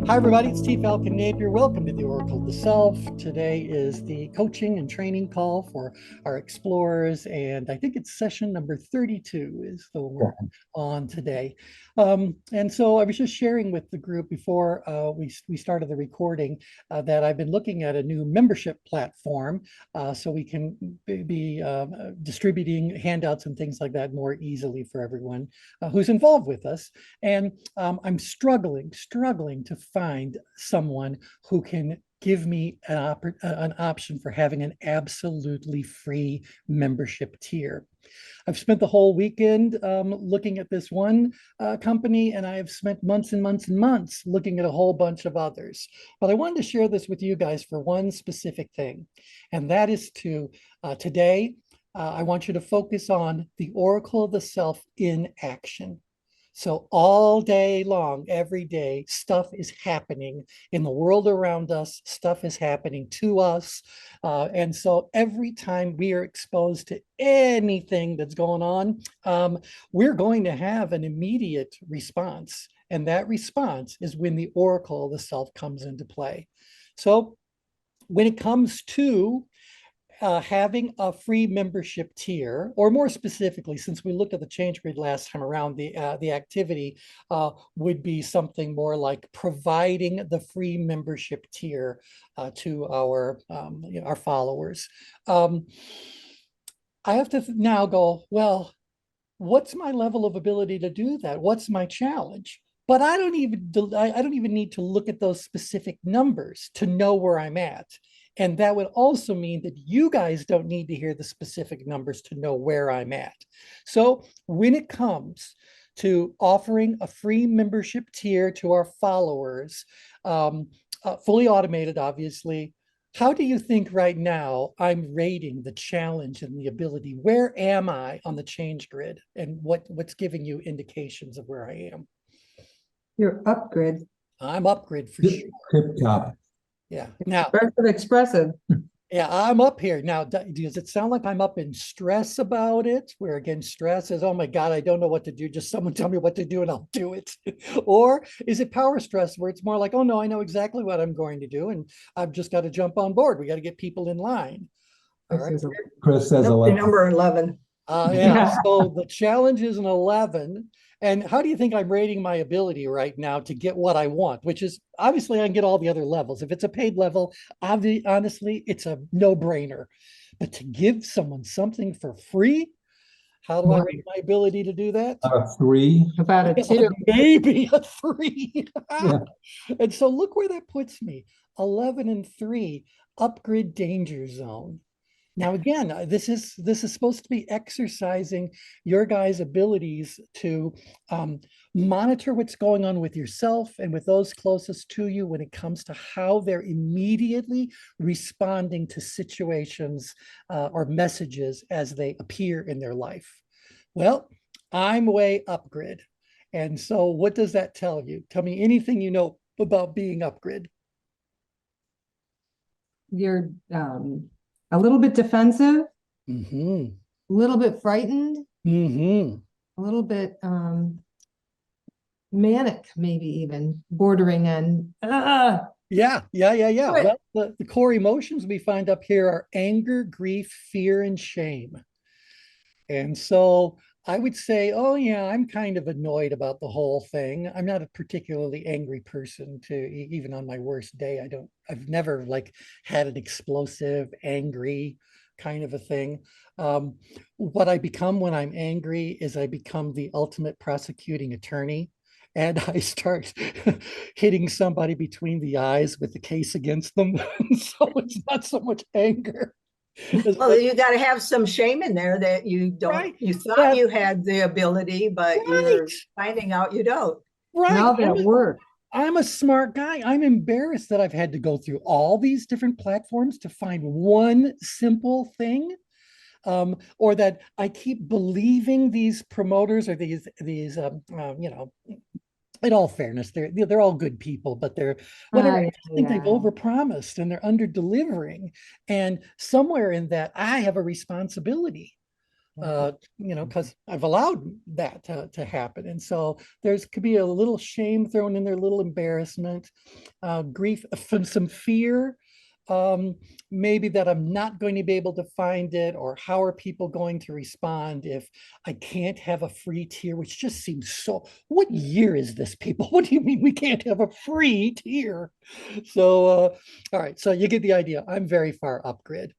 Hi, everybody. It's T Falcon Napier. Welcome to the Oracle of the Self. Today is the coaching and training call for our explorers, and I think it's session number 32 is the one we're on today. And so I was just sharing with the group before we started the recording that I've been looking at a new membership platform so we can be distributing handouts and things like that more easily for everyone who's involved with us. And I'm struggling to find someone who can give me an option for having an absolutely free membership tier. I've spent the whole weekend looking at this one company, and I have spent months and months and months looking at a whole bunch of others. But I wanted to share this with you guys for one specific thing, and that is today, I want you to focus on the Oracle of the Self in action. So all day long, every day, stuff is happening in the world around us. Stuff is happening to us. And so every time we are exposed to anything that's going on, we're going to have an immediate response. And that response is when the Oracle of the Self comes into play. So when it comes to having a free membership tier, or more specifically, since we looked at the change grid last time around, the activity would be something more like providing the free membership tier to our followers. I have to now go, well, what's my level of ability to do that? What's my challenge? But I don't even need to look at those specific numbers to know where I'm at. And that would also mean that you guys don't need to hear the specific numbers to know where I'm at. So when it comes to offering a free membership tier to our followers, fully automated, obviously, how do you think right now I'm rating the challenge and the ability? Where am I on the change grid? And what's giving you indications of where I am? You're upgrade. I'm upgrade for sure. Tip top. Yeah. Now, expressive. yeah, I'm up here. Now, does it sound like I'm up in stress about it? Where again, stress is, oh my God, I don't know what to do. Just someone tell me what to do and I'll do it. Or is it power stress where it's more like, oh no, I know exactly what I'm going to do and I've just got to jump on board. We got to get people in line. All right. Chris says 11. Number 11. Yeah. So the challenge is an 11. And how do you think I'm rating my ability right now to get what I want, which is obviously I can get all the other levels. If it's a paid level, honestly, it's a no-brainer. But to give someone something for free, how do I rate my ability to do that? A 3. About a 2. Maybe a 3. Yeah. And so look where that puts me. 11 and 3, upgrade danger zone. Now, again, this is supposed to be exercising your guys' abilities to monitor what's going on with yourself and with those closest to you when it comes to how they're immediately responding to situations or messages as they appear in their life. Well, I'm way upgrid. And so what does that tell you? Tell me anything you know about being upgrid. You're a little bit defensive, Mm-hmm. a little bit frightened, Mm-hmm. a little bit manic, maybe even bordering on. Yeah. Well, the core emotions we find up here are anger, grief, fear, and shame. And so I would say, oh yeah, I'm kind of annoyed about the whole thing. I'm not a particularly angry person even on my worst day. I've never like had an explosive, angry kind of a thing. What I become when I'm angry is I become the ultimate prosecuting attorney. And I start hitting somebody between the eyes with the case against them. So it's not so much anger. Well, you got to have some shame in there that you don't. Right. You thought you had the ability, but you're finding out you don't. Right. Now that works. I'm a smart guy. I'm embarrassed that I've had to go through all these different platforms to find one simple thing. Or that I keep believing these promoters or these in all fairness, they're all good people, but they're whatever. I think they've overpromised and they're under delivering. And somewhere in that, I have a responsibility. because I've allowed that to happen. And so there's could be a little shame thrown in there, a little embarrassment, grief, some fear, maybe that I'm not going to be able to find it, or how are people going to respond if I can't have a free tier, which just seems so, what year is this, people? What do you mean we can't have a free tier? So, all right, so you get the idea. I'm very far up grid.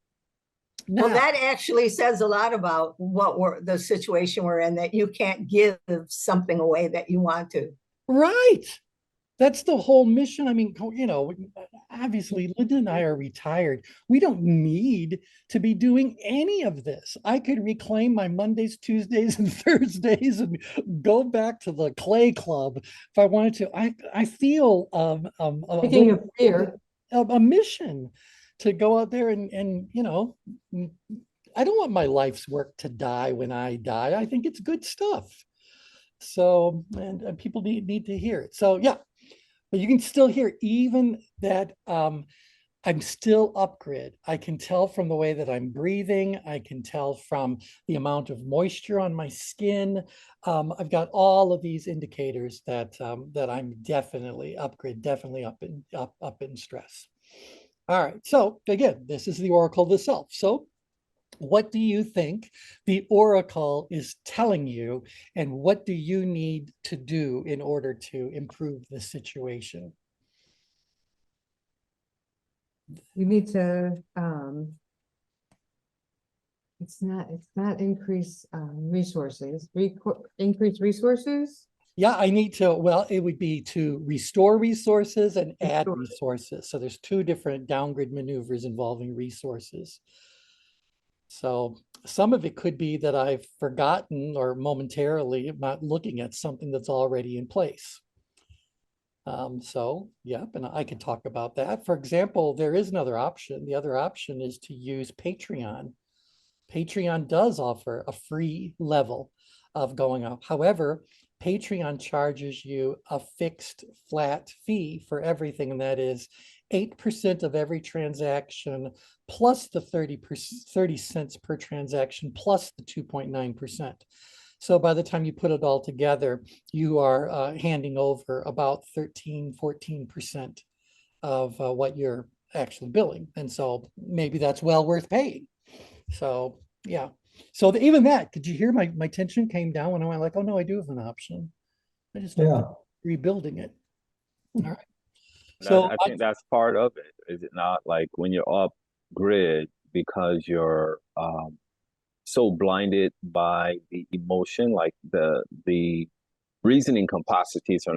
Well, Now, that actually says a lot about the situation we're in, that you can't give something away that you want to. right. That's the whole mission. I mean, obviously, Linda and I are retired. We don't need to be doing any of this. I could reclaim my Mondays, Tuesdays, and Thursdays and go back to the clay club if I wanted to. I feel Speaking of fear, a mission to go out there and I don't want my life's work to die when I die. I think it's good stuff. So, and people need to hear it. So, yeah, but you can still hear even that I'm still up grid. I can tell from the way that I'm breathing. I can tell from the amount of moisture on my skin. I've got all of these indicators that that I'm definitely up grid, definitely up in stress. All right. So again, this is the oracle of the self. So what do you think the oracle is telling you, and what do you need to do in order to improve the situation? you need to, it's not increase resources, increase resources. Yeah, I need to, well, it would be to restore resources and add Restore. resources. So there's two different downgrade maneuvers involving resources. So some of it could be that I've forgotten or momentarily not looking at something that's already in place. So, yep, and I could talk about that. For example, there is another option. The other option is to use Patreon. Patreon does offer a free level of going up. However, Patreon charges you a fixed flat fee for everything, and that is 8% of every transaction plus the 30 cents per transaction plus the 2.9%. So by the time you put it all together, you are handing over about 13-14% of what you're actually billing. And so maybe that's well worth paying. So yeah. So even that, did you hear my tension came down when I went like, oh no, I do have an option. I just don't know, rebuilding it. All right. So I think that's part of it, is it not? Like when you're off grid because you're so blinded by the emotion, like the reasoning capacities are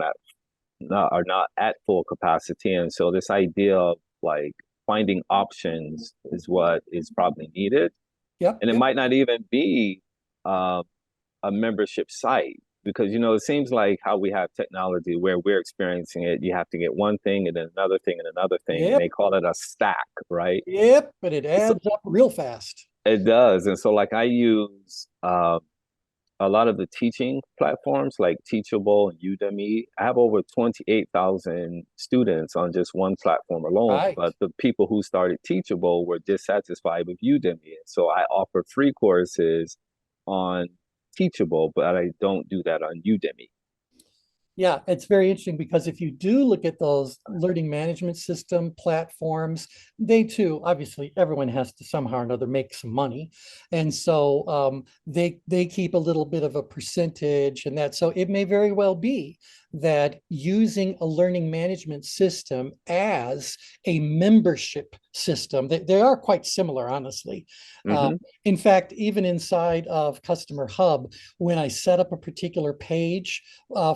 not at full capacity, and so this idea of like finding options is what is probably needed. Yep. And it might not even be a membership site, because it seems like how we have technology where we're experiencing it, you have to get one thing and then another thing and another thing, and they call it a stack, right? Yep, but it adds up real fast. It does. And so like I use a lot of the teaching platforms like Teachable and Udemy. I have over 28,000 students on just one platform alone. Right. But the people who started Teachable were dissatisfied with Udemy. And so I offer free courses on Teachable, but I don't do that on Udemy. Yeah, it's very interesting because if you do look at those learning management system platforms, they too, obviously, everyone has to somehow or another make some money. And so they keep a little bit of a percentage and that. So it may very well be that using a learning management system as a membership system, they are quite similar, honestly. In fact, even inside of Customer Hub, when I set up a particular page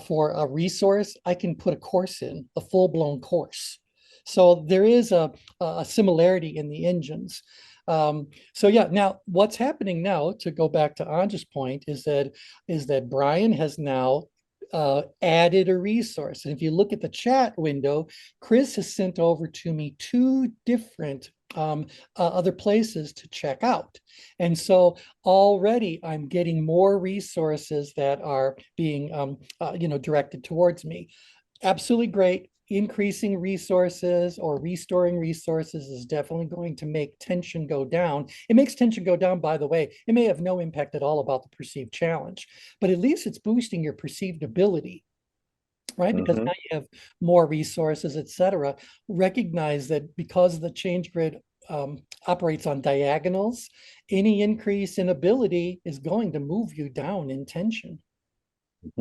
for a resource, I can put a course in, a full-blown course. So there is a similarity in the engines. So yeah, now what's happening now, to go back to Anja's point, is that Brian has now added a resource. And if you look at the chat window, Chris has sent over to me 2 different other places to check out. And so already I'm getting more resources that are being directed towards me. Absolutely great. increasing resources or restoring resources is definitely going to make tension go down. It makes tension go down, by the way. It may have no impact at all about the perceived challenge, but at least it's boosting your perceived ability, right? Because now you have more resources, et cetera. Recognize that because the change grid operates on diagonals, any increase in ability is going to move you down in tension.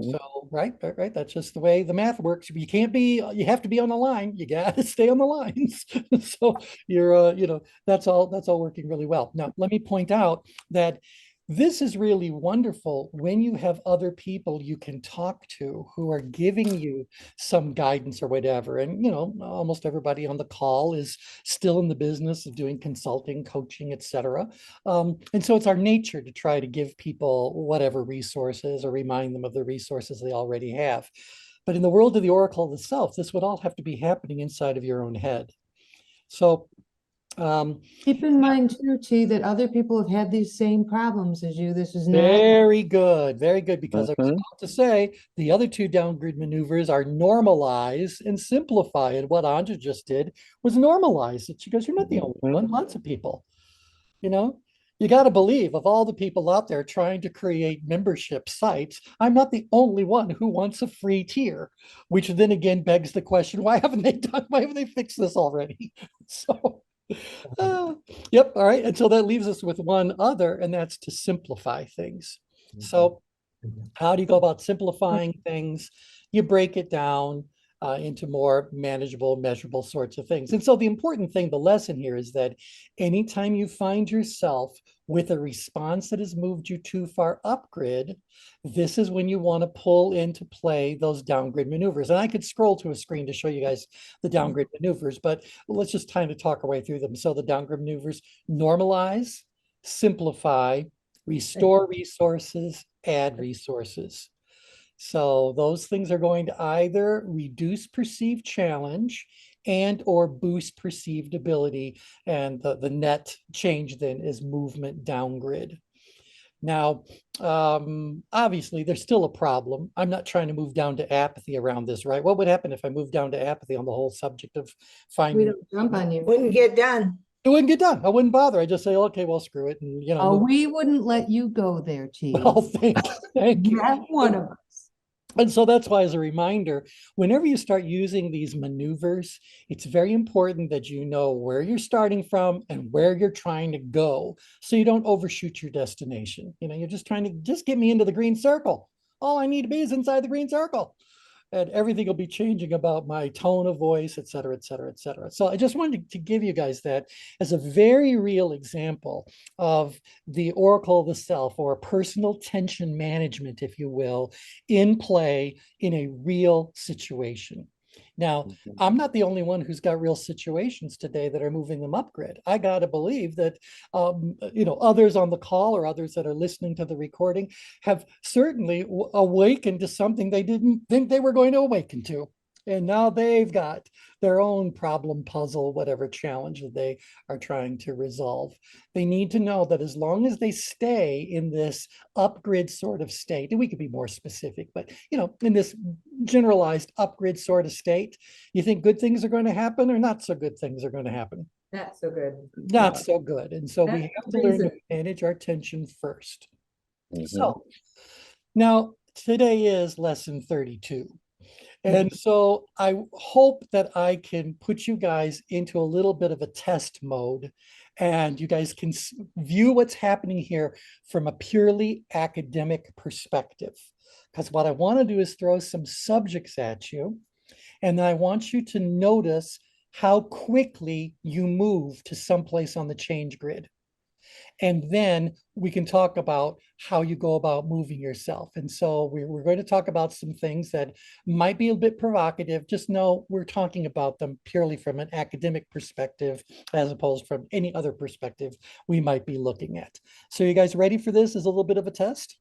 So, right. That's just the way the math works. You can't be, you have to be on the line. You got to stay on the lines. So you're, that's all working really well. Now, let me point out that this is really wonderful when you have other people you can talk to who are giving you some guidance or whatever. And, almost everybody on the call is still in the business of doing consulting, coaching, et cetera. And so it's our nature to try to give people whatever resources or remind them of the resources they already have. But in the world of the Oracle of the Self, this would all have to be happening inside of your own head. So keep in mind too, T, that other people have had these same problems as you. This is not very good, because I was about to say the other two downgrade maneuvers are normalize and simplify. And what Anja just did was normalize it. She goes, "You're not the only one, lots of people." You got to believe of all the people out there trying to create membership sites, I'm not the only one who wants a free tier, which then again begs the question, why haven't they fixed this already? So yep. All right. And so that leaves us with one other, and that's to simplify things. So how do you go about simplifying things? You break it down into more manageable, measurable sorts of things. And so the important thing, the lesson here is that anytime you find yourself with a response that has moved you too far upgrid, this is when you want to pull into play those downgrade maneuvers. And I could scroll to a screen to show you guys the downgrade maneuvers, but let's just kind of talk our way through them. So the downgrade maneuvers: normalize, simplify, restore resources, add resources. So those things are going to either reduce perceived challenge and or boost perceived ability. And the net change then is movement downgrid. Now, obviously, there's still a problem. I'm not trying to move down to apathy around this, right? What would happen if I moved down to apathy on the whole subject of finding? we don't jump on you. Wouldn't get done. It wouldn't get done. I wouldn't bother. I just say, okay, well, screw it. And, Oh, we wouldn't let you go there, T. well, thank you. Not one of us. And so that's why, as a reminder, whenever you start using these maneuvers, it's very important that you know where you're starting from and where you're trying to go, so you don't overshoot your destination. You're just trying to just get me into the green circle. All I need to be is inside the green circle. And everything will be changing about my tone of voice, et cetera, et cetera, et cetera. So I just wanted to give you guys that as a very real example of the Oracle of the Self, or personal tension management, if you will, in play in a real situation. Now, I'm not the only one who's got real situations today that are moving them upgrid. I got to believe that, others on the call or others that are listening to the recording have certainly awakened to something they didn't think they were going to awaken to. And now they've got their own problem, puzzle, whatever challenge that they are trying to resolve. They need to know that as long as they stay in this upgrid sort of state, and we could be more specific, but in this generalized upgrid sort of state, you think good things are going to happen or not so good things are going to happen? Not so good. Not so good. And so we have to learn to manage our tension first. So now today is lesson 32. And so I hope that I can put you guys into a little bit of a test mode, and you guys can view what's happening here from a purely academic perspective. Because what I want to do is throw some subjects at you, and then I want you to notice how quickly you move to someplace on the change grid. And then we can talk about how you go about moving yourself. And so we're going to talk about some things that might be a bit provocative. Just know we're talking about them purely from an academic perspective, as opposed from any other perspective we might be looking at. So you guys ready for this as a little bit of a test?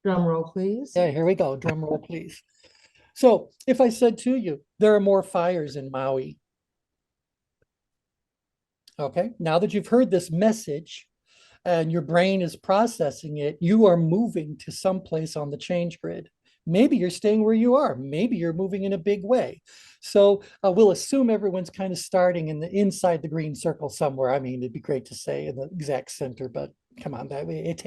Drum roll, please. Yeah, here we go. Drum roll, please. So if I said to you, there are more fires in Maui. Okay, now that you've heard this message, and your brain is processing it, you are moving to someplace on the change grid. Maybe you're staying where you are. Maybe you're moving in a big way. So we'll assume everyone's kind of starting in the inside the green circle somewhere. I mean, it'd be great to say in the exact center, but come on, that way it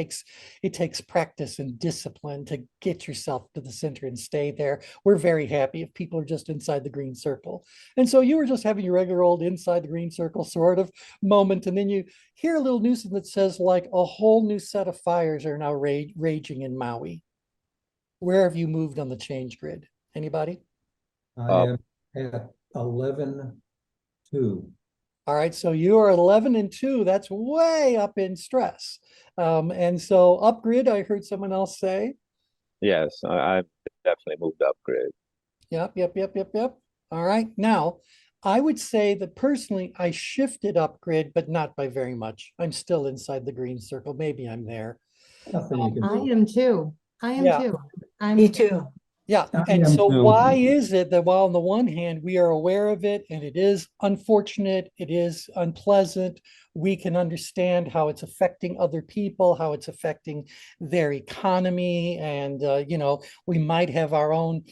takes practice and discipline to get yourself to the center and stay there. We're very happy if people are just inside the green circle. And so you were just having your regular old inside the green circle sort of moment, and then you hear a little news that says like a whole new set of fires are now raging in Maui. Where have you moved on the change grid? Anybody? I am at 11-2. All right, so you are 11 and 2. That's way up in stress. And so upgrid, I heard someone else say. Yes, I definitely moved up grid. Yep. All right. Now, I would say that personally, I shifted upgrid, but not by very much. I'm still inside the green circle. Maybe I'm there. Nothing you can I do. am too. I am Yeah. too. I'm Me too. Yeah. I And am so too. why is it that while on the one hand, we are aware of it and it is unfortunate, it is unpleasant, we can understand how it's affecting other people, how it's affecting their economy, and we might have our own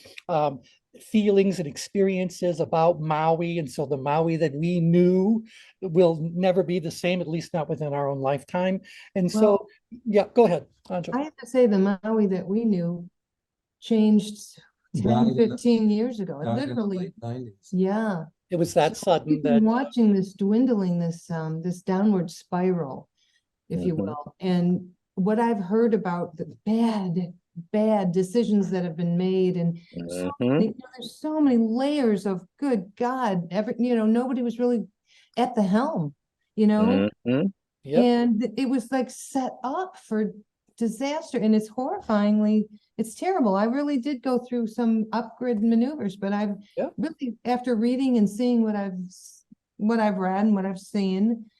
feelings and experiences about Maui, and so the Maui that we knew will never be the same, at least not within our own lifetime. And so, Well, yeah, go ahead, Anjo. I have to say the Maui that we knew changed 10, 15 years ago. It Died in the literally, late 90s. yeah. It was that sudden We've that been watching this dwindling, this downward spiral, if you Mhm. will. And what I've heard about the bad decisions that have been made, and so Mhm. many, there's so many layers of good God, nobody was really at the helm, Mhm. yep. and it was like set up for disaster, and it's terrible. I really did go through some upgrade maneuvers, but I've Yeah. really, after reading and seeing what I've read and what I've seen,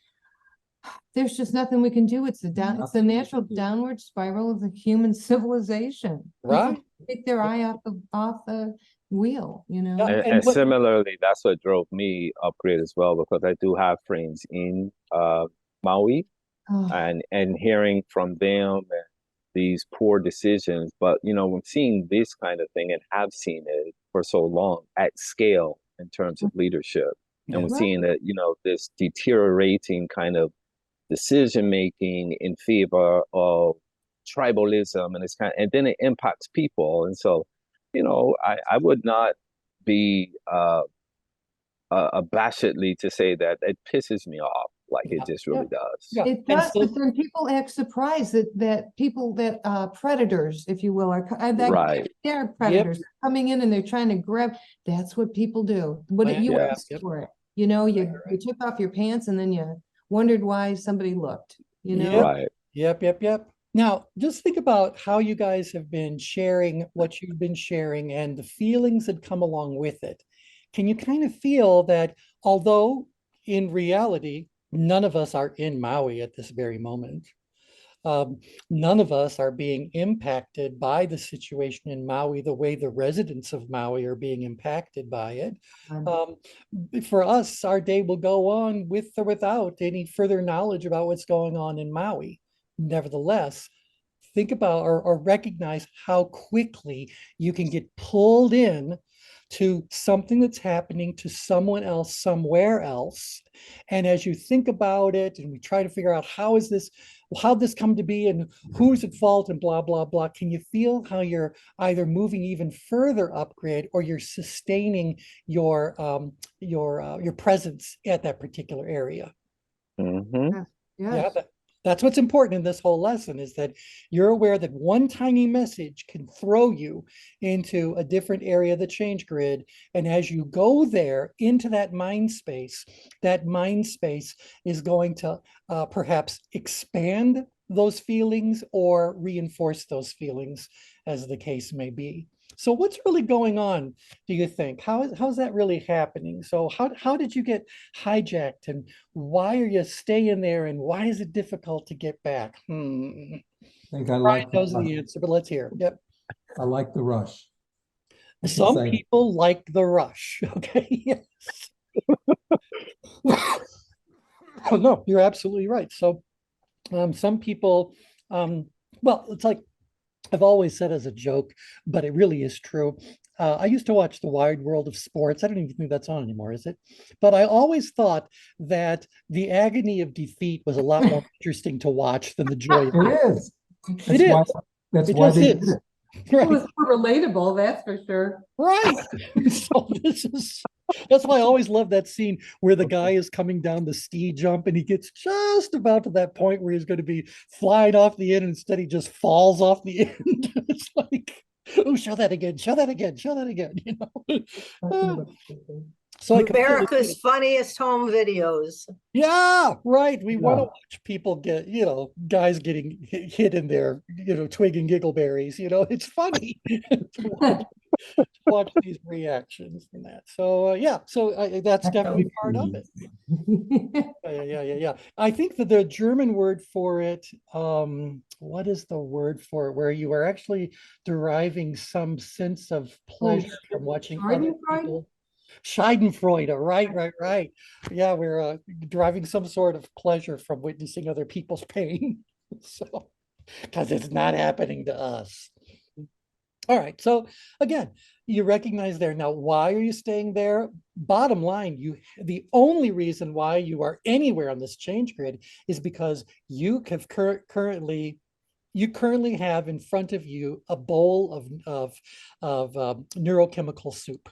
there's just nothing we can do. It's the Nothing we natural can do. downward spiral of the human civilization. People Right. take their eye off the wheel, Yeah. And, And and what- similarly, that's what drove me upgrade as well, because I do have friends in Maui, Oh, and hearing from them and these poor decisions. But when seeing this kind of thing, and have seen it for so long at scale in terms of leadership, and Yeah. we're seeing that this deteriorating kind of decision making in favor of tribalism, and and then it impacts people. And so I would not be abashedly to say that it pisses me off, like Yeah. it just really Yeah. does. Yeah. it And does, so- but then people act surprised that people that predators, if you will, Right. they're predators coming in and they're trying to grab. That's what people do. You Yeah. asked Yep. for it. Right. You took off your pants and then you wondered why somebody looked. Yep. Right. Yep. Now, just think about how you guys have been sharing what you've been sharing and the feelings that come along with it. Can you kind of feel that although in reality, none of us are in Maui at this very moment, none of us are being impacted by the situation in Maui the way the residents of Maui are being impacted by it. For us, our day will go on with or without any further knowledge about what's going on in Maui. Nevertheless, think about or recognize how quickly you can get pulled in to something that's happening to someone else somewhere else. And as you think about it and we try to figure out how this come to be and who's at fault and blah blah blah, can you feel how you're either moving even further upgrade or you're sustaining your presence at that particular area? Mhm. Yeah, Yes. that's what's important in this whole lesson, is that you're aware that one tiny message can throw you into a different area of the change grid. And as you go there into that mind space is going to perhaps expand those feelings or reinforce those feelings, as the case may be. So what's really going on, do you think? How's that really happening? So how did you get hijacked, and why are you staying there, and why is it difficult to get back? I think I Brian like knows the answer, but let's hear. Yep. I like the rush. I should Some say. people like the rush. Okay. Yes. Oh, no, you're absolutely right. So some people, well, it's like I've always said as a joke, but it really is true. I used to watch The Wide World of Sports. I don't even think that's on anymore, is it? But I always thought that the agony of defeat was a lot more interesting to watch than the joy of It victory. is. It is. That's It why just they did is. it. It Right. was more relatable, that's for sure. Right. So that's why I always love that scene where the guy is coming down the ski jump and he gets just about to that point where he's going to be flying off the end, and instead he just falls off the end. It's like, oh, show that again, show that again, show that again, you know. So I completely get America's it. funniest home videos. Yeah, right. We want to Yeah. watch people get, guys getting hit in their, twig and giggleberries. It's funny to watch these reactions and that. So yeah, so that's definitely part of it. Yeah. I think that the German word for it, what is the word for it, where you are actually deriving some sense of pleasure from watching other Schadenfreude? people. Schadenfreude, right. Yeah, we're deriving some sort of pleasure from witnessing other people's pain. So, because it's not happening to us. All right. So again, you recognize there. Now, why are you staying there? Bottom line, the only reason why you are anywhere on this change grid is because you have currently have in front of you a bowl of neurochemical soup.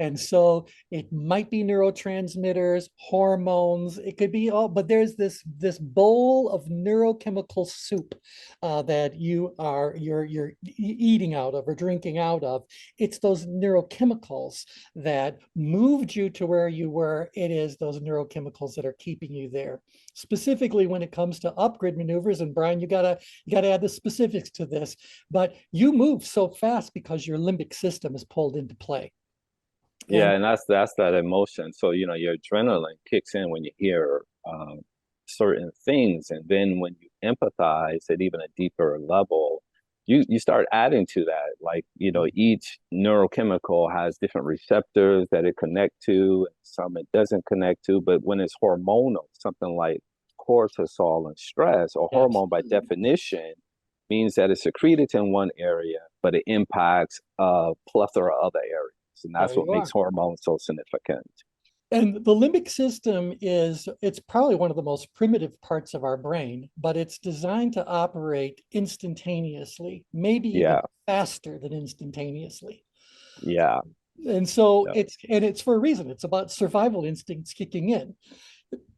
And so it might be neurotransmitters, hormones, it could be all, but there's this bowl of neurochemical soup that you're eating out of or drinking out of. It's those neurochemicals that moved you to where you were. It is those neurochemicals that are keeping you there. Specifically when it comes to upgrade maneuvers, and Brian, you gotta add the specifics to this, but you move so fast because your limbic system is pulled into play. Yeah, and that's that emotion. So, your adrenaline kicks in when you hear certain things, and then when you empathize at even a deeper level, you start adding to that. Like, each neurochemical has different receptors that it connect to, and some it doesn't connect to. But when it's hormonal, something like cortisol and stress, or hormone by definition, means that it's secreted in one area, but it impacts a plethora of other areas. And that's what makes hormones so significant. And the limbic system it's probably one of the most primitive parts of our brain, but it's designed to operate instantaneously, maybe even faster than instantaneously. Yeah. And so it's for a reason. It's about survival instincts kicking in.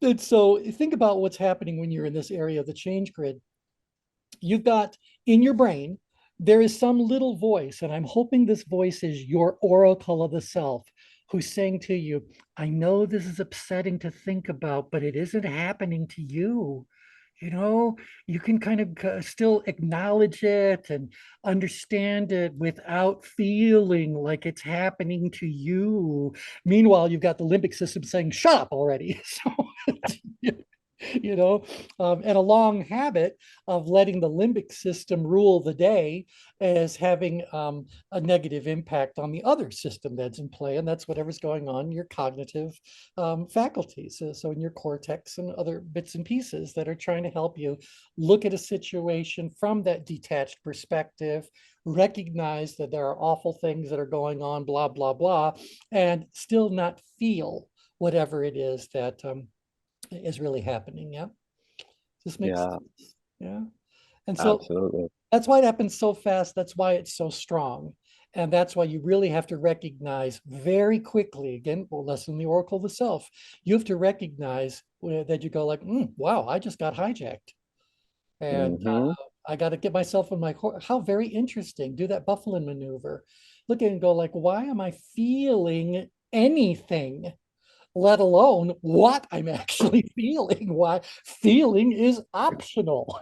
And so think about what's happening when you're in this area of the change grid. You've got in your brain, there is some little voice, and I'm hoping this voice is your oracle of the self, who's saying to you, I know this is upsetting to think about, but it isn't happening to you. You can kind of still acknowledge it and understand it without feeling like it's happening to you. Meanwhile, you've got the limbic system saying, shut up already. So, and a long habit of letting the limbic system rule the day is having a negative impact on the other system that's in play, and that's whatever's going on in your cognitive faculties, so in your cortex and other bits and pieces that are trying to help you look at a situation from that detached perspective, recognize that there are awful things that are going on, blah blah blah, and still not feel whatever it is that is really happening. Yeah. This makes sense. Yeah. And so absolutely. That's why it happens so fast. That's why it's so strong. And that's why you really have to recognize very quickly, again, well, lesson the oracle of the self. You have to recognize that you go like, wow, I just got hijacked. And I got to get myself in my core. How very interesting. Do that Buffalo maneuver. Look at and go like, why am I feeling anything? Let alone what I'm actually feeling. Why feeling is optional.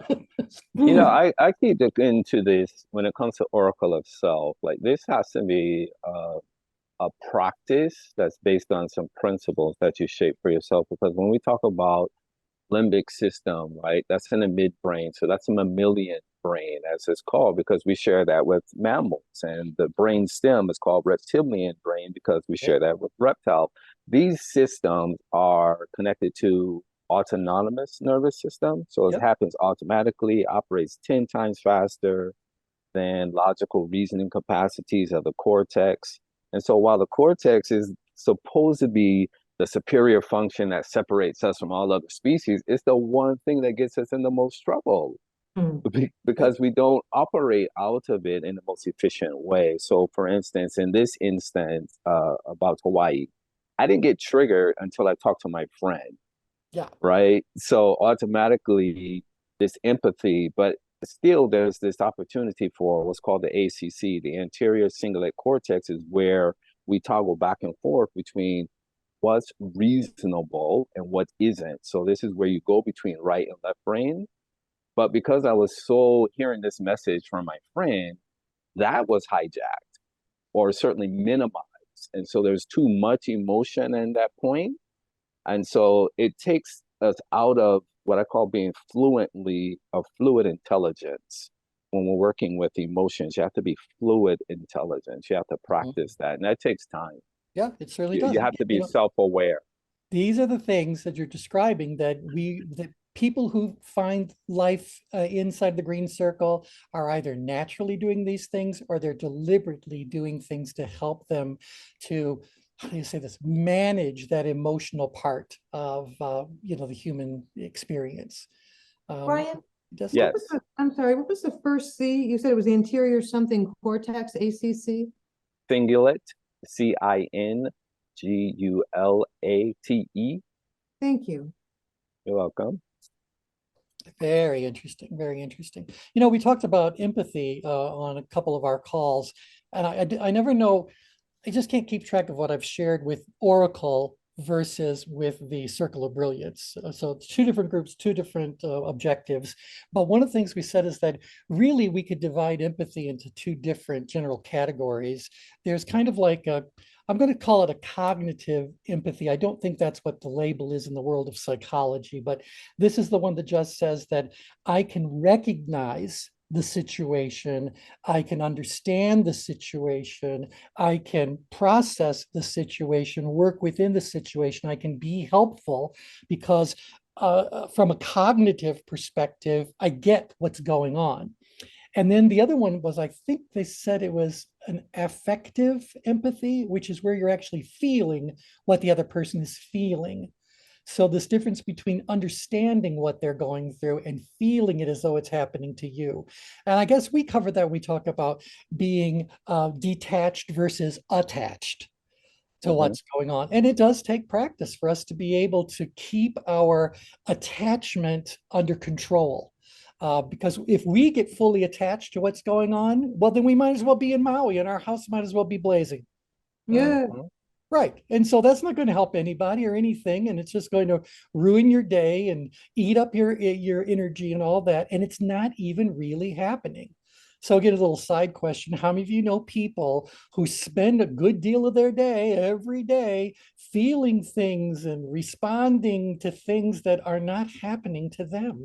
I keep looking into this when it comes to Oracle of Self. Like, this has to be a practice that's based on some principles that you shape for yourself. Because when we talk about limbic system, right, that's in the midbrain. So that's a mammalian brain, as it's called, because we share that with mammals. And the brain stem is called reptilian brain because we share that with reptile. These systems are connected to autonomous nervous system. So it happens automatically, operates 10 times faster, than logical reasoning capacities of the cortex. And so while the cortex is supposed to be the superior function that separates us from all other species, it's the one thing that gets us in the most trouble because we don't operate out of it in the most efficient way. So for instance, in this instance about Hawaii, I didn't get triggered until I talked to my friend. Yeah. Right. So automatically this empathy, but still there's this opportunity for what's called the ACC, the anterior cingulate cortex, is where we toggle back and forth between what's reasonable and what isn't. So this is where you go between right and left brain. But because I was so hearing this message from my friend, that was hijacked or certainly minimized. And so there's too much emotion in that point. And so it takes us out of what I call being fluid intelligence. When we're working with emotions, you have to be fluid intelligence. You have to practice that. And that takes time. Yeah, it certainly does. You have to be self-aware. These are the things that you're describing that people who find life inside the green circle are either naturally doing these things or they're deliberately doing things to help them to, how do you say this, manage that emotional part of the human experience. Brian, Yes. I'm sorry, what was the first C? You said it was the anterior something cortex, ACC? Cingulate, CINGULATE. Thank you. You're welcome. Very interesting, very interesting. You know, we talked about empathy on a couple of our calls, and I never know, I just can't keep track of what I've shared with Oracle versus with the Circle of Brilliance. So it's two different groups, two different objectives. But one of the things we said is that really we could divide empathy into two different general categories. There's kind of like I'm going to call it a cognitive empathy. I don't think that's what the label is in the world of psychology, but this is the one that just says that I can recognize the situation, I can understand the situation, I can process the situation, work within the situation, I can be helpful because from a cognitive perspective, I get what's going on. And then the other one was, I think they said it was an affective empathy, which is where you're actually feeling what the other person is feeling. So this difference between understanding what they're going through and feeling it as though it's happening to you. And I guess we covered that. We talk about being detached versus attached to what's going on. And it does take practice for us to be able to keep our attachment under control. Because if we get fully attached to what's going on, well, then we might as well be in Maui and our house might as well be blazing. Yeah. Right. And so that's not going to help anybody or anything. And it's just going to ruin your day and eat up your energy and all that. And it's not even really happening. So again, a little side question. How many of you know people who spend a good deal of their day every day feeling things and responding to things that are not happening to them?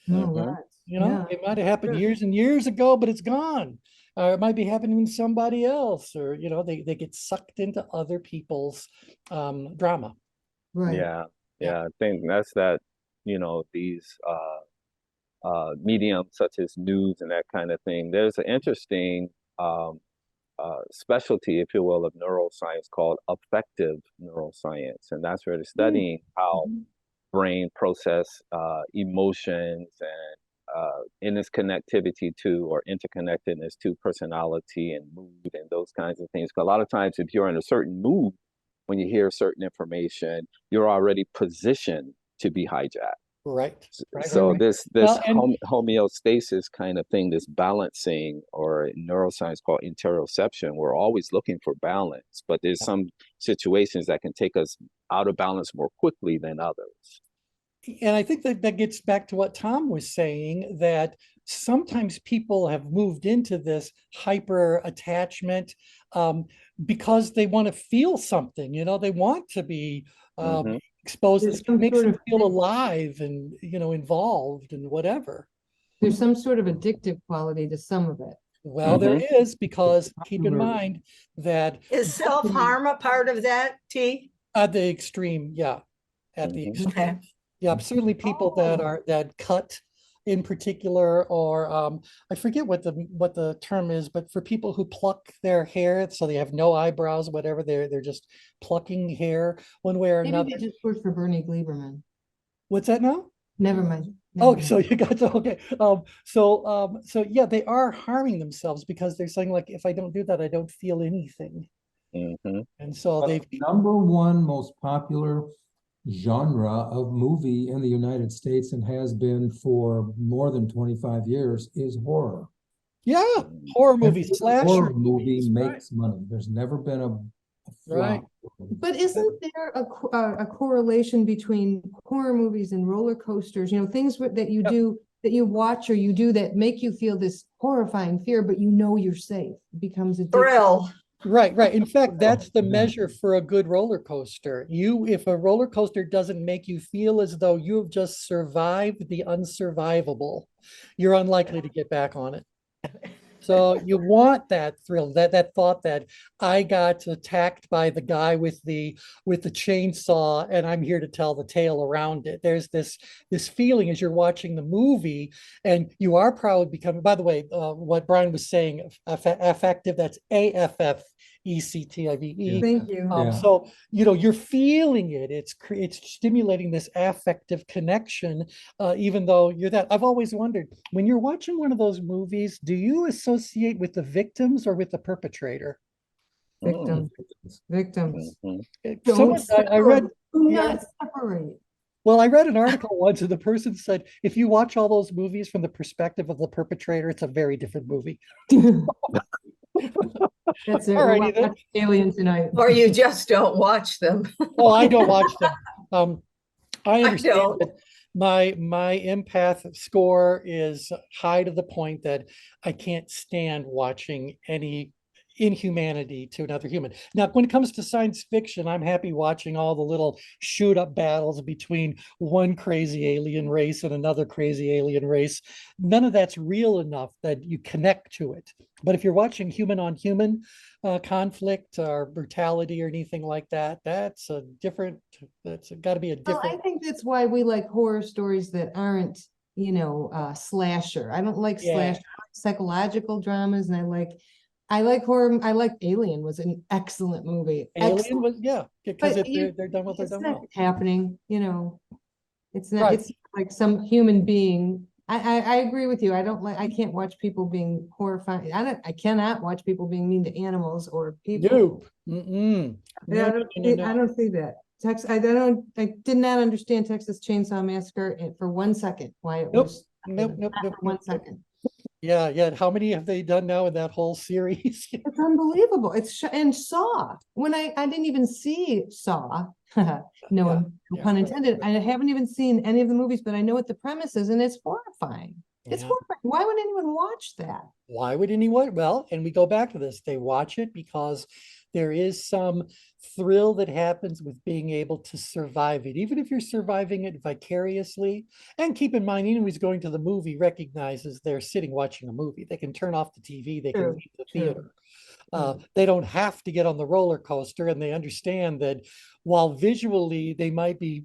It might have happened years and years ago, but it's gone. It might be happening to somebody else, or they get sucked into other people's drama. Right. Yeah. I think that's that. These mediums such as news and that kind of thing. There's an interesting specialty, if you will, of neuroscience called affective neuroscience, and that's where they're studying how brain process emotions and in its connectivity to or interconnectedness to personality and mood and those kinds of things. Because a lot of times if you're in a certain mood, when you hear certain information, you're already positioned to be hijacked. Right. So right. this homeostasis kind of thing, this balancing, or in neuroscience called interoception, we're always looking for balance, but there's some situations that can take us out of balance more quickly than others. And I think that gets back to what Tom was saying, that sometimes people have moved into this hyper attachment because they want to feel something, they want to be exposed. It makes them feel alive and, involved and whatever. There's some sort of addictive quality to some of it. Well, there is, because keep in mind that is self-harm a part of that, T? At the extreme, yeah. At the extreme. Okay. Yeah, certainly people that cut in particular, or I forget what the term is, but for people who pluck their hair, so they have no eyebrows, whatever, they're just plucking hair one way or Maybe another. they just worked for Bernie Gleberman. What's that now? Never mind. Oh, Never so mind. you got to, okay. So yeah, they are harming themselves because they're saying like, if I don't do that, I don't feel anything. Hmm. And so But they've, number one most popular genre of movie in the United States and has been for more than 25 years is horror. yeah, horror Every movies, slasher horror movie movies, right, makes money. There's never been a right. flop. But isn't there a correlation between horror movies and roller coasters? You know, things that you Yep. do, that you watch or you do that make you feel this horrifying fear, but you know you're safe. It becomes addictive. Thrill. Right, right. In fact, that's the Yeah. measure for a good roller coaster. If a roller coaster doesn't make you feel as though you have just survived the unsurvivable, you're unlikely to get back on it. So you want that thrill, that thought that I got attacked by the guy with the chainsaw, and I'm here to tell the tale around it. There's this feeling as you're watching the movie, and you are probably becoming. By the way, what Brian was saying, affective. That's AFFECTIVE. Yeah. Thank you. Yeah. So you're feeling it. It's stimulating this affective connection, even though you're that. I've always wondered when you're watching one of those movies, do you associate with the victims or with the perpetrator? Victims. Victims. Hmm. Someone I read. Do Yeah. not separate. Well, I read an article once, and the person said, if you watch all those movies from the perspective of the perpetrator, it's a very different movie. That's it. All We'll righty then. watch Alien tonight. Or you just don't watch them. Oh, I don't watch them. I I understand don't. that my empath score is high to the point that I can't stand watching any inhumanity to another human. Now, when it comes to science fiction, I'm happy watching all the little shoot up battles between one crazy alien race and another crazy alien race. None of that's real enough that you connect to it. But if you're watching human on human conflict or brutality or anything like that, that's got to be a Well, I different. think that's why we like horror stories that aren't, slasher. I don't like Yeah. slasher, I like psychological dramas, and I like horror. I like Alien was an excellent movie. Alien Excellent. was, yeah, because But they're done what they're It's done not well. happening, it's not, Right. it's like some human being. I agree with you. I can't watch people being horrified. I cannot watch people being mean to animals or people. Nope. Mm-mm. Yeah, No, no, no, I no. don't see that. I did not understand Texas Chainsaw Massacre for 1 second, why it Nope. was. Nope, nope, Not nope, for 1 nope, nope. second. Yeah, yeah. How many have they done now in that whole series? It's unbelievable. And Saw, when I didn't even see Saw, no Yeah, no pun yeah. intended. I haven't even seen any of the movies, but I know what the premise is, and it's horrifying. It's Yeah. horrifying. Why would anyone watch that? Why would anyone? Well, and we go back to this. They watch it because there is some thrill that happens with being able to survive it, even if you're surviving it vicariously. And keep in mind, anyone who's going to the movie recognizes they're sitting watching a movie. They can turn off the TV, they can True, leave the true. theater. They don't have to get on the roller coaster, and they understand that while visually they might be,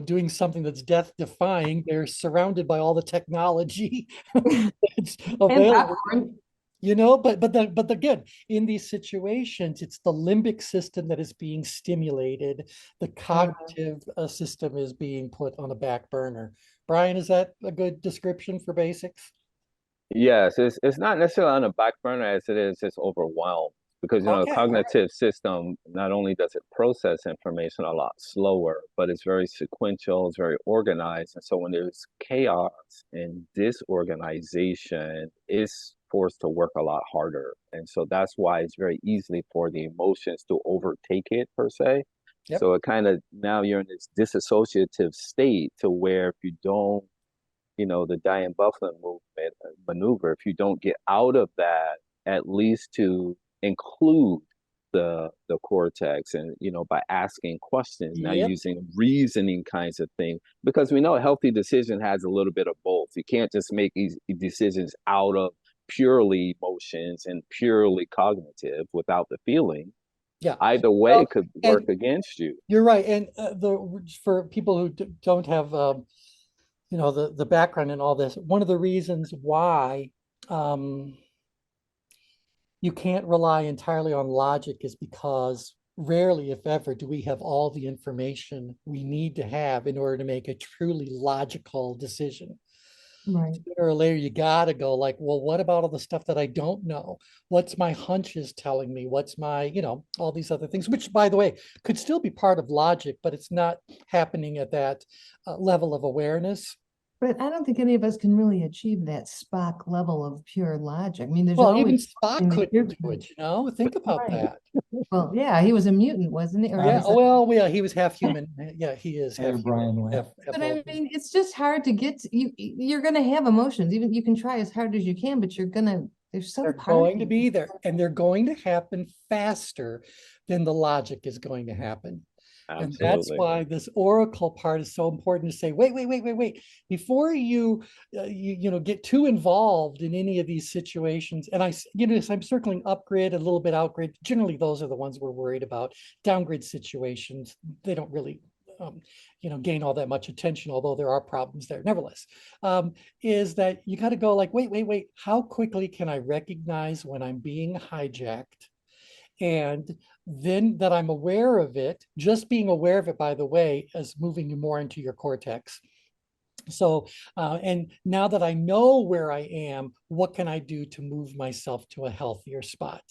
doing something that's death defying, they're surrounded by all the technology that's And available. popcorn. But again, in these situations, it's the limbic system that is being stimulated. The cognitive system is being put on a back burner. Brian, is that a good description for basics? Yes, it's not necessarily on the back burner as it is just overwhelmed because the Okay, all right. cognitive system not only does it process information a lot slower, but it's very sequential, it's very organized, and so when there's chaos and disorganization, it's forced to work a lot harder, and so that's why it's very easily for the emotions to overtake it per se. Yep. So it kind of now you're in this disassociative state to where if you don't the Diane Bufflin movement maneuver, if you don't get out of that, at least to include the cortex and by asking questions, now Yep. using reasoning kinds of things, because we know a healthy decision has a little bit of both. You can't just make these decisions out of purely emotions and purely cognitive without the feeling. Yeah. Either way Well, could and work against you. you're right. And for people who don't have the background and all this, one of the reasons why um, you can't rely entirely on logic is because rarely, if ever, do we have all the information we need to have in order to make a truly logical decision. Right. Sooner or later, you gotta go like, well, what about all the stuff that I don't know? What's my hunches telling me? What's my, all these other things, which, by the way, could still be part of logic, but it's not happening at that level of awareness. But I don't think any of us can really achieve that Spock level of pure logic. I mean, there's Well, even always Spock something that couldn't gives do you- it, think about Right. that. Well, yeah, he was a mutant, wasn't he? Or Yeah, is that- well, yeah, he was half human. Yeah, he is Hey, half Brian, human. Wayne. But I mean, it's just hard to get you. You're going to have emotions. Even you can try as hard as you can, but there's some They're part going to be there, and they're going to happen faster than the logic is going to happen. And that's Absolutely. why this oracle part is so important to say, wait, before you, get too involved in any of these situations. And I'm circling upgrade, a little bit outgrade. Generally, those are the ones we're worried about. Downgrade situations, they don't really, gain all that much attention, although there are problems there. Nevertheless, is that you got to go like, wait, how quickly can I recognize when I'm being hijacked? And then that I'm aware of it, just being aware of it, by the way, is moving you more into your cortex. So, and now that I know where I am, what can I do to move myself to a healthier spot?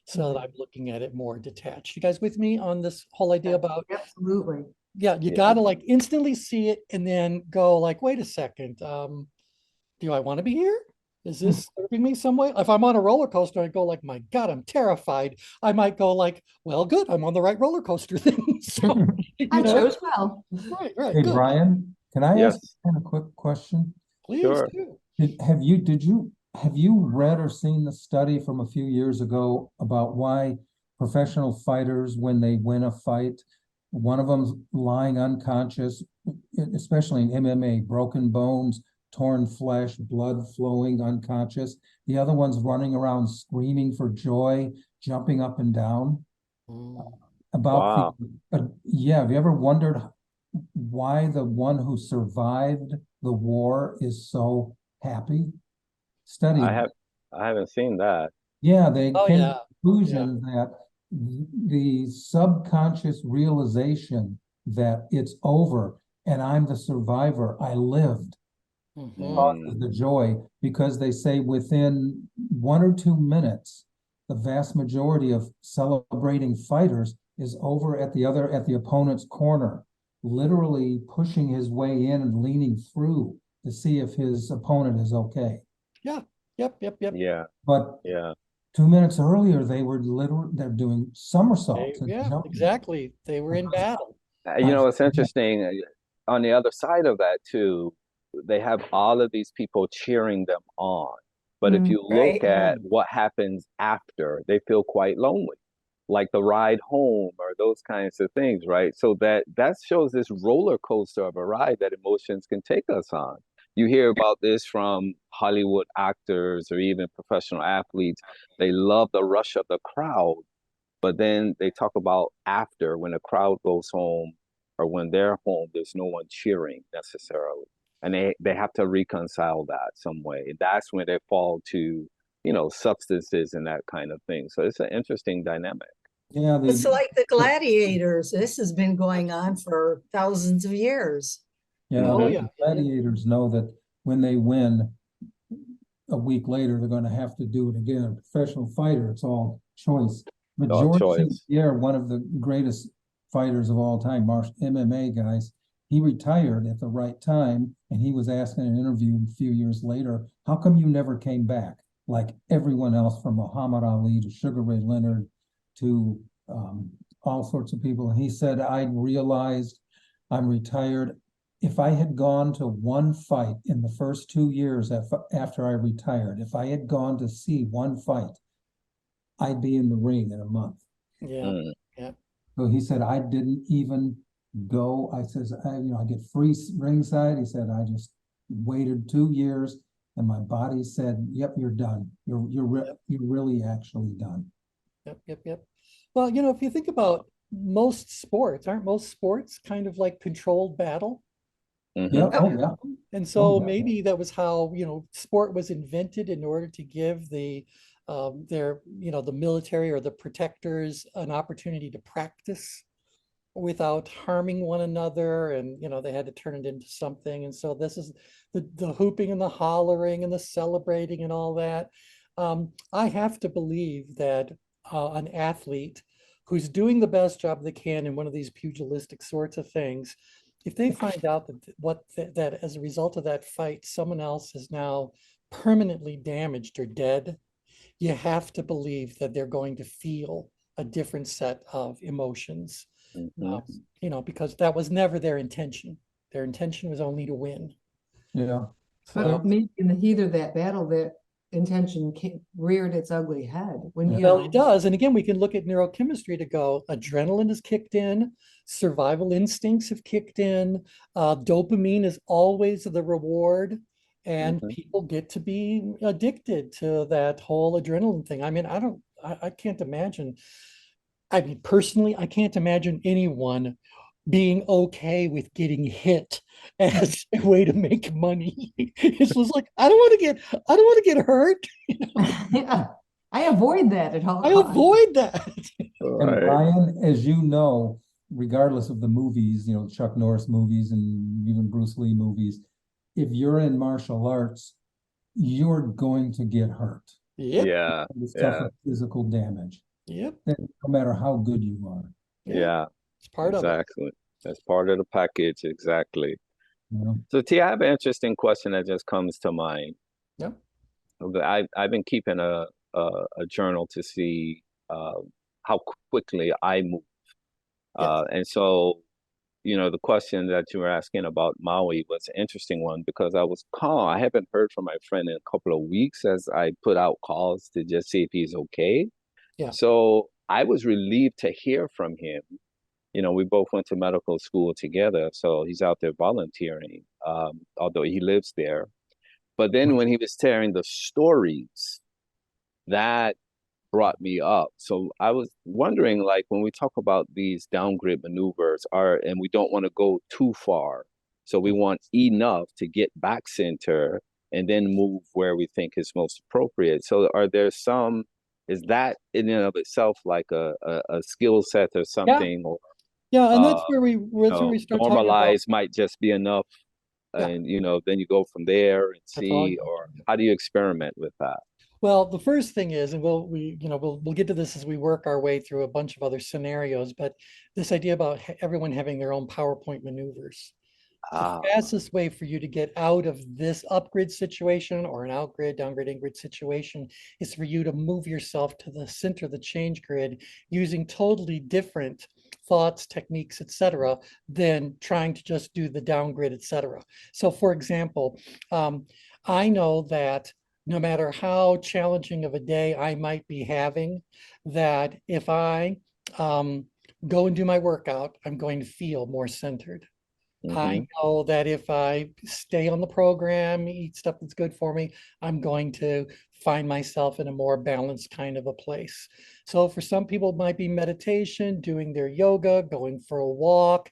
So that I'm looking at it more detached. You guys with me on this whole idea about, absolutely. yeah, you Yeah. got to like instantly see it and then go like, wait a second, do I want to be here? Is this serving me some way? If I'm on a roller coaster, I go like, my God, I'm terrified. I might go like, well, good, I'm on the right roller coaster thing. So, I chose well. right, Hey, good. Brian, can I ask Yes. kind of quick question? Please Sure. do. Have you read or seen the study from a few years ago about why professional fighters, when they win a fight, one of them's lying unconscious, especially in MMA, broken bones, torn flesh, blood flowing, unconscious. The other one's running around screaming for joy, jumping up and down. Wow. Yeah, have you ever wondered why the one who survived the war is so happy? Study. I haven't seen that. Yeah, they Oh, came to yeah. the conclusion that the subconscious realization that it's over and I'm the survivor, I lived, causes the joy, because they say within 1 or 2 minutes, the vast majority of celebrating fighters is over at the opponent's corner, literally pushing his way in and leaning through to see if his opponent is okay. Yeah. Yep. Yeah. But Yeah. 2 minutes earlier, they're doing somersaults and Yeah, jumping. exactly. They were in battle. It's interesting. On the other side of that too, they have all of these people cheering them on. But if you look Right. at what happens after, they feel quite lonely, like the ride home or those kinds of things, right? So that shows this roller coaster of a ride that emotions can take us on. You hear about this from Hollywood actors or even professional athletes. They love the rush of the crowd, but then they talk about after, when the crowd goes home or when they're home, there's no one cheering necessarily. And they have to reconcile that some way. And that's when they fall to, substances and that kind of thing. So it's an interesting dynamic. Yeah, It's like the gladiators. This has been going on for thousands of years. Oh, the yeah. gladiators know that when they win, a week later, they're going to have to do it again. A professional fighter, it's all choice. But All George choice. St. Pierre, one of the greatest fighters of all time, MMA guys, he retired at the right time, and he was asked in an interview a few years later, how come you never came back like everyone else, from Muhammad Ali to Sugar Ray Leonard to all sorts of people? And he said, I realized I'm retired. If I had gone to one fight in the first 2 years after I retired, if I had gone to see one fight, I'd be in the ring in a month. Yeah. Mm. Yeah. So he said, I didn't even go. I says, I get free ringside. He said, I just waited 2 years, and my body said, yep, you're done. You're really actually done. Yep. Well, if you think about most sports, aren't most sports kind of like controlled battle? Yeah, oh, yeah. And so yeah. maybe that was how, sport was invented in order to give the military or the protectors an opportunity to practice without harming one another. And, they had to turn it into something. And so this is the hooping and the hollering and the celebrating and all that. I have to believe that an athlete who's doing the best job they can in one of these pugilistic sorts of things, if they find out that as a result of that fight, someone else is now permanently damaged or dead, you have to believe that they're going to feel a different set of emotions, Hmm. because that was never their intention. Their intention was only to win. Yeah. But So, maybe in the heat of that battle, that intention reared its ugly head when, Yeah. well, it does. And again, we can look at neurochemistry to go, adrenaline is kicked in, survival instincts have kicked in, dopamine is always the reward, and Hmm. people get to be addicted to that whole adrenaline thing. I mean, I can't imagine. I mean, personally, I can't imagine anyone being okay with getting hit as a way to make money. It's just like, I don't want to get hurt. yeah, I avoid that at all I costs. avoid that. And Right. Brian, as you know, regardless of the movies, Chuck Norris movies and even Bruce Lee movies, if you're in martial arts, you're going to get hurt. Yep. Yeah. You Yeah. suffer physical damage, Yep. no matter how good you are. Yeah. Yeah. It's part of it. Exactly. That's part of the package. Exactly. You know? So T, I have an interesting question that just comes to mind. Yep. I've been keeping a journal to see how quickly I move. Yes. And so, the question that you were asking about Maui was an interesting one because I was calm. I haven't heard from my friend in a couple of weeks as I put out calls to just see if he's okay. Yeah. So I was relieved to hear from him. We both went to medical school together, so he's out there volunteering, although he lives there. But then when he was sharing the stories, that brought me up. So I was wondering, like, when we talk about these downgrade maneuvers, and we don't want to go too far, so we want enough to get back center and then move where we think is most appropriate. So is that in and of itself like a skill set or Yeah. something, or Yeah. And uh, that's where we start talking about. normalize might just be enough, Yeah. and then you go from there and That's all. see, or how do you experiment with that? Well, the first thing is, and we'll get to this as we work our way through a bunch of other scenarios, but this idea about everyone having their own PowerPoint maneuvers. The Ah, fastest way for you to get out of this upgrade situation or an outgrid, downgrade, ingrid situation is for you to move yourself to the center of the change grid using totally different thoughts, techniques, etc., than trying to just do the downgrade, etc. So for example, I know that no matter how challenging of a day I might be having, that if I go and do my workout, I'm going to feel more centered. I mhm. know that if I stay on the program, eat stuff that's good for me, I'm going to find myself in a more balanced kind of a place. So for some people, it might be meditation, doing their yoga, going for a walk,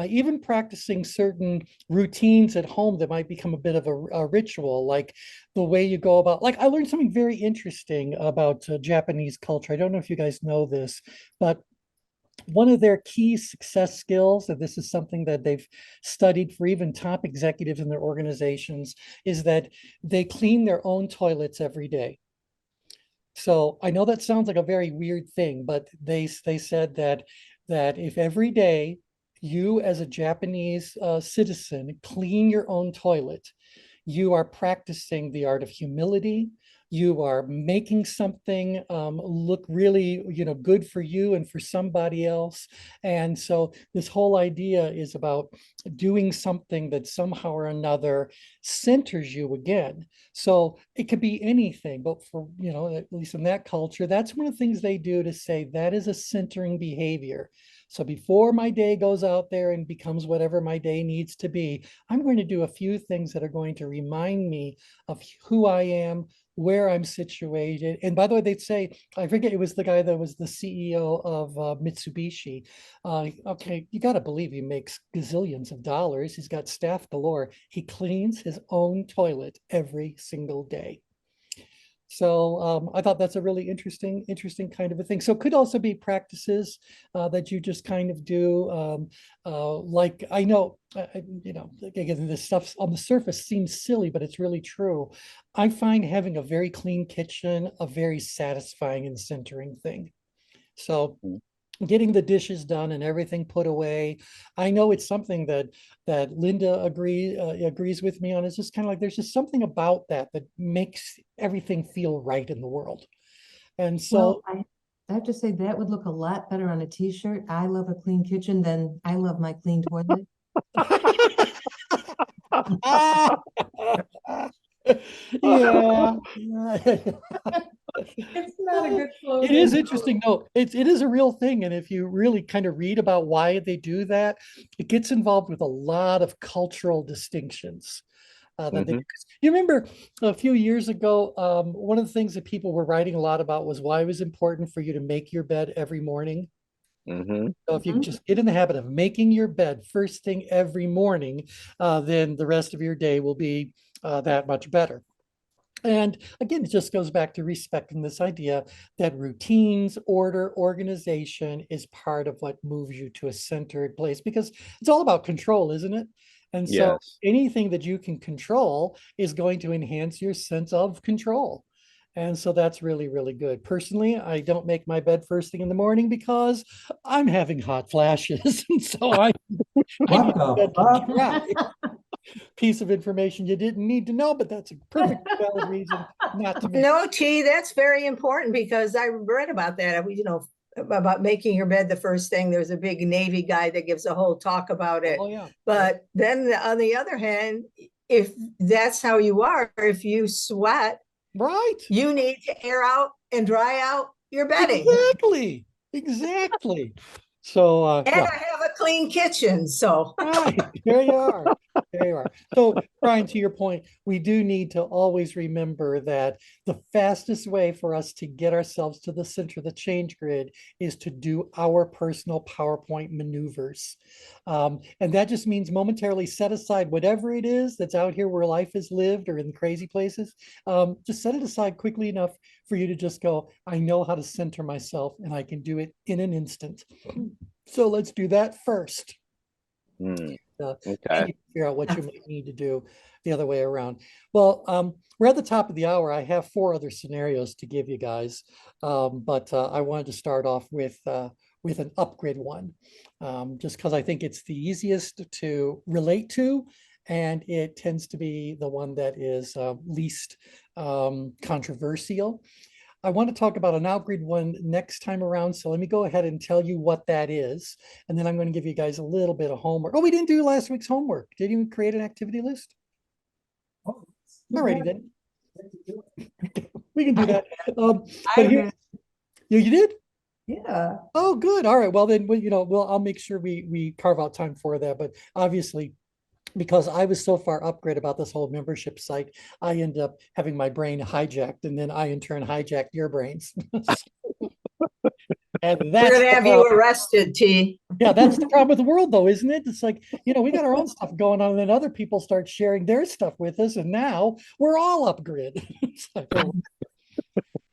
even practicing certain routines at home that might become a bit of a ritual, like the way you go about, like I learned something very interesting about Japanese culture. I don't know if you guys know this, but one of their key success skills, and this is something that they've studied for even top executives in their organizations, is that they clean their own toilets every day. So I know that sounds like a very weird thing, but they said that if every day you as a Japanese citizen clean your own toilet, you are practicing the art of humility. You are making something look really, good for you and for somebody else. And so this whole idea is about doing something that somehow or another centers you again. So it could be anything, but for, at least in that culture, that's one of the things they do to say that is a centering behavior. So before my day goes out there and becomes whatever my day needs to be, I'm going to do a few things that are going to remind me of who I am, where I'm situated. And by the way, they'd say, I forget, it was the guy that was the CEO of Mitsubishi. Okay, you got to believe he makes gazillions of dollars. He's got staff galore. He cleans his own toilet every single day. So I thought that's a really interesting kind of a thing. So it could also be practices that you just kind of do. Like I know, again, this stuff on the surface seems silly, but it's really true. I find having a very clean kitchen a very satisfying and centering thing. So getting the dishes done and everything put away. I know it's something that Linda agrees with me on. It's just kind of like there's just something about that makes everything feel right in the world. And so Well, I have to say that would look a lot better on a t-shirt. I love a clean kitchen than I love my clean toilet. yeah. It's not a good It is slogan. interesting. No, it is a real thing. And if you really kind of read about why they do that, it gets involved with a lot of cultural distinctions. You remember a few years ago, one of the things that people were writing a lot about was why it was important for you to make your bed every morning. So if you just get in the habit of making your bed first thing every morning, then the rest of your day will be that much better. And again, it just goes back to respecting this idea that routines, order, organization is part of what moves you to a centered place, because it's all about control, isn't it? And so Yes. anything that you can control is going to enhance your sense of control. And so that's really, really good. Personally, I don't make my bed first thing in the morning because I'm having hot flashes. And so I What need the the bed to fuck? dry. Piece of information you didn't need to know, but that's a perfect valid reason not to make. No, T, that's very important because I read about that. About making your bed the first thing. There's a big Navy guy that gives a whole talk about it. Oh, yeah. But then on the other hand, if that's how you are, if you sweat, Right. you need to air out and dry out your bedding. Exactly. So And yeah. I have a clean kitchen. So Right, there you are. There you are. So, Brian, to your point, we do need to always remember that the fastest way for us to get ourselves to the center of the change grid is to do our personal PowerPoint maneuvers. And that just means momentarily set aside whatever it is that's out here where life is lived or in crazy places. Just set it aside quickly enough for you to just go, I know how to center myself and I can do it in an instant. So let's do that first. Okay. You figure out what you might need to do the other way around. Well, we're at the top of the hour. I have 4 other scenarios to give you guys, but I wanted to start off with an upgrade one, just because I think it's the easiest to relate to, and it tends to be the one that is least controversial. I want to talk about an outgrid one next time around. So let me go ahead and tell you what that is. And then I'm going to give you guys a little bit of homework. Oh, we didn't do last week's homework. Did you create an activity list? Oh, Alrighty then. We can do that. I But here, you did? Yeah. Oh, good. All right. Well, then, I'll make sure we carve out time for that. But obviously, because I was so far upgrade about this whole membership site, I end up having my brain hijacked, and then I in turn hijacked your brains. And we're that's going to the have you arrested, T. yeah, that's the problem with the world, though, isn't it? It's like, we got our own stuff going on, and then other people start sharing their stuff with us, and now we're all upgrid. Like, oh.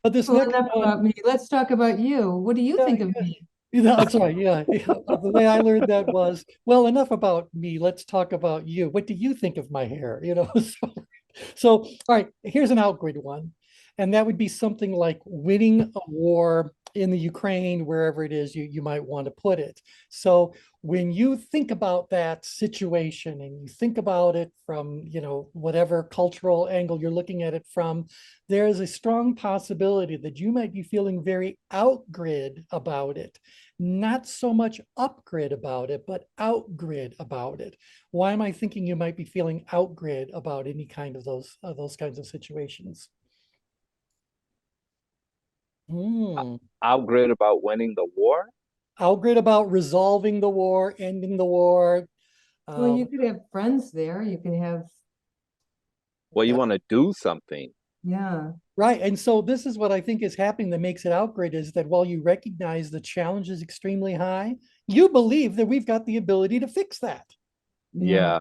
But this Well, next enough one, about me. Let's talk about you. What do you think of me? that's right. Yeah. The way I learned that was, well, enough about me. Let's talk about you. What do you think of my hair? So, all right, here's an outgrid one. And that would be something like winning a war in the Ukraine, wherever it is you might want to put it. So when you think about that situation and you think about it from, whatever cultural angle you're looking at it from, there is a strong possibility that you might be feeling very outgrid about it. Not so much upgrid about it, but outgrid about it. Why am I thinking you might be feeling outgrid about any kind of those kinds of situations? Outgrid about winning the war? Outgrid about resolving the war, ending the war. Well, you could have friends there. You could have. Well, you want to do something. Yeah. Right. And so this is what I think is happening that makes it outgrid is that while you recognize the challenge is extremely high, you believe that we've got the ability to fix that. Yeah. Yeah.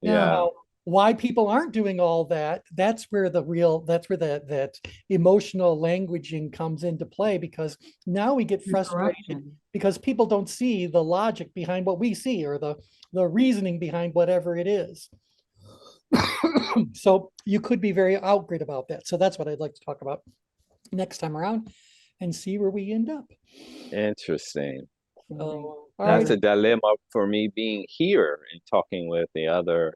Yeah. Now, why people aren't doing all that, that's where that emotional languaging comes into play, because now we get The frustrated corruption. because people don't see the logic behind what we see or the reasoning behind whatever it is. So you could be very outgrid about that. So that's what I'd like to talk about next time around and see where we end up. Interesting. All That's right. a dilemma for me being here and talking with the other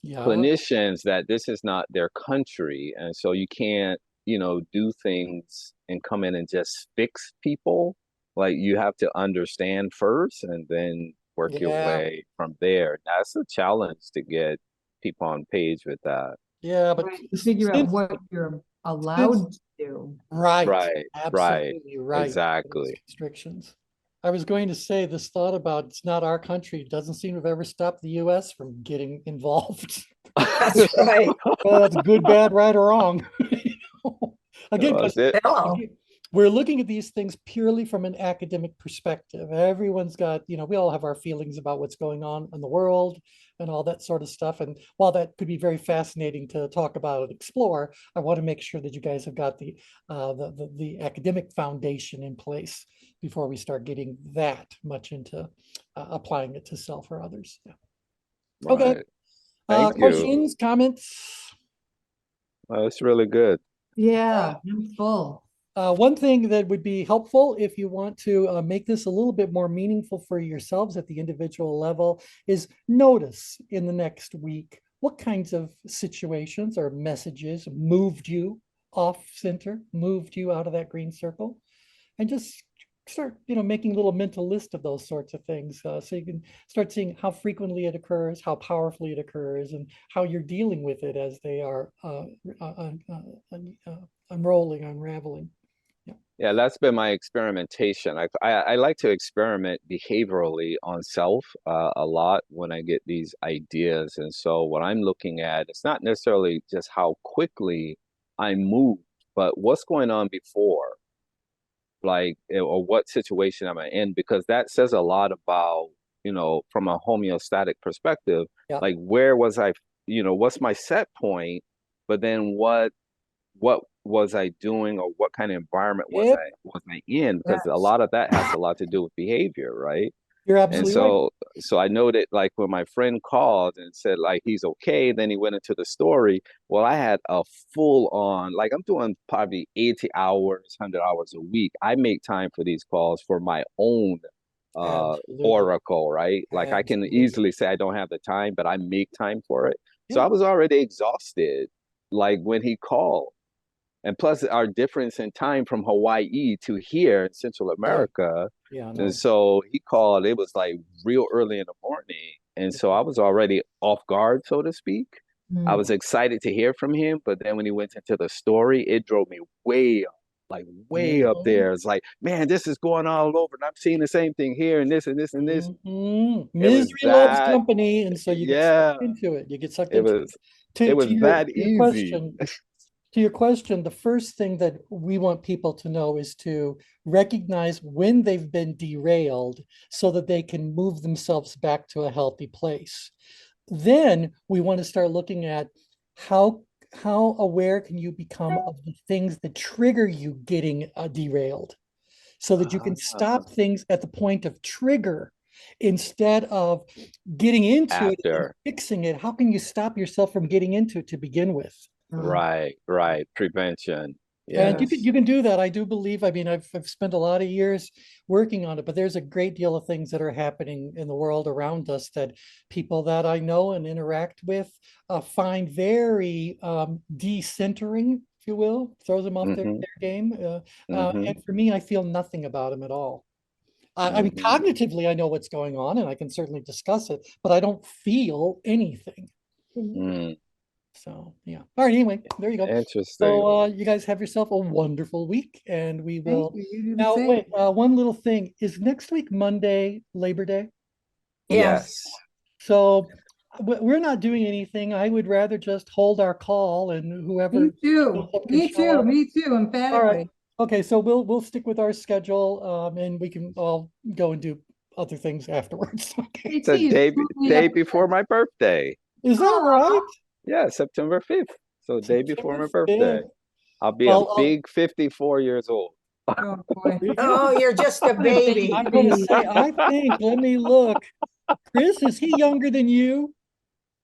Yeah. clinicians that this is not their country. And so you can't, do things and come in and just fix people. Like you have to understand first and then work your Yeah. way from there. That's a challenge to get people on page with that. Yeah. But Right, to figure out since, what you're since allowed to do. right. Right, right, Absolutely right. Those exactly. constrictions. I was going to say this thought about it's not our country doesn't seem to have ever stopped the US from getting involved. That's right. Well, it's good, bad, right, or wrong. Again, because Was it? Hello. we're looking at these things purely from an academic perspective. Everyone's got, we all have our feelings about what's going on in the world and all that sort of stuff. And while that could be very fascinating to talk about and explore, I want to make sure that you guys have got the academic foundation in place before we start getting that much into applying it to self or others. Yeah. Okay. Right. Thank you. Questions, comments? Well, it's really good. Yeah, I'm full. One thing that would be helpful if you want to make this a little bit more meaningful for yourselves at the individual level is notice in the next week what kinds of situations or messages moved you off center, moved you out of that green circle, and just start, making a little mental list of those sorts of things, so you can start seeing how frequently it occurs, how powerfully it occurs, and how you're dealing with it as they are unrolling, unraveling. Yeah, that's been my experimentation. I like to experiment behaviorally on self a lot when I get these ideas. And so what I'm looking at, it's not necessarily just how quickly I move, but what's going on before, like, or what situation am I in? Because that says a lot about, from a homeostatic perspective, Yeah. like where was I, what's my set point, but then what was I doing or what kind of environment was Yep. I in? Because a lot of that has a lot to do with behavior, right? You're And absolutely right. so I know that like when my friend called and said like he's okay, then he went into the story. Well, I had a full on, like I'm doing probably 80 hours, 100 hours a week. I make time for these calls for my own Absolutely. oracle, right? Like I can Absolutely. easily say I don't have the time, but I make time for it. So Yeah. I was already exhausted like when he called. And plus our difference in time from Hawaii to here in Central America. Yeah, no. And so he called, it was like real early in the morning. And so I was already off guard, so to speak. I was excited to hear from him, but then when he went into the story, it drove me way up, like way up there. It's like, man, this is going all over, and I'm seeing the same thing here, and this and this and this. It was Misery loves that, company, and so you get yeah, sucked into it. You get sucked it into was it. it was that To your easy. question, the first thing that we want people to know is to recognize when they've been derailed so that they can move themselves back to a healthy place. Then we want to start looking at how aware can you become of the things that trigger you getting derailed, so that you can stop things at the point of trigger instead of getting into it and After. fixing it. How can you stop yourself from getting into it to begin with? Right, right. Prevention. And Yes. you can do that. I do believe. I mean, I've spent a lot of years working on it, but there's a great deal of things that are happening in the world around us that people that I know and interact with find very decentering, if you will, throws them off their game. And for me, I feel nothing about them at all. I mean, cognitively, I know what's going on, and I can certainly discuss it, but I don't feel anything. So yeah. All right. Anyway, there you go. Interesting. So you guys have yourself a wonderful week, and we will. Thank you. You do the Now same. wait. One little thing is next week Monday, Labor Day. Yes. So we're not doing anything. I would rather just hold our call and whoever. Me too, shows up can me show too, up. me too, emphatically. Okay, so we'll stick with our schedule, and we can all go and do other things afterwards. Okay. It's a Hey, day Steve, day before my birthday. Is that right? Yeah, September 5th. So day before my September birthday. 5th. I'll be Well, a big 54 years old. Oh, boy. Oh, you're just a baby. I'm gonna say, I think, let me look. Chris, is he younger than you?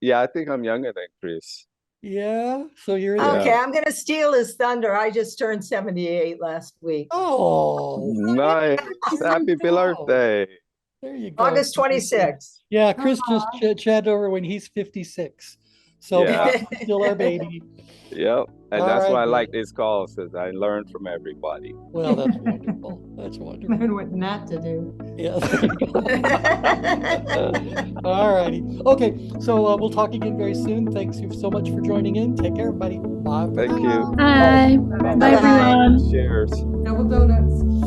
Yeah, I think I'm younger than Chris. Yeah, so you're Yeah. Okay, I'm gonna steal his thunder. I just turned 78 last week. Oh, Nice. Happy birthday. there you go. August 26th. Yeah, Chris just chatted over when he's 56. So Yeah. he's still our baby. Yep. And All that's why I right, like good. this call, because I learn from everybody. Well, that's wonderful. That's wonderful. Learn what not to do. Yeah. All righty. Okay, so we'll talk again very soon. Thanks you so much for joining in. Take care, everybody. Bye. Thank you. Bye. Bye, Bye-bye. everyone. Cheers. Double donuts.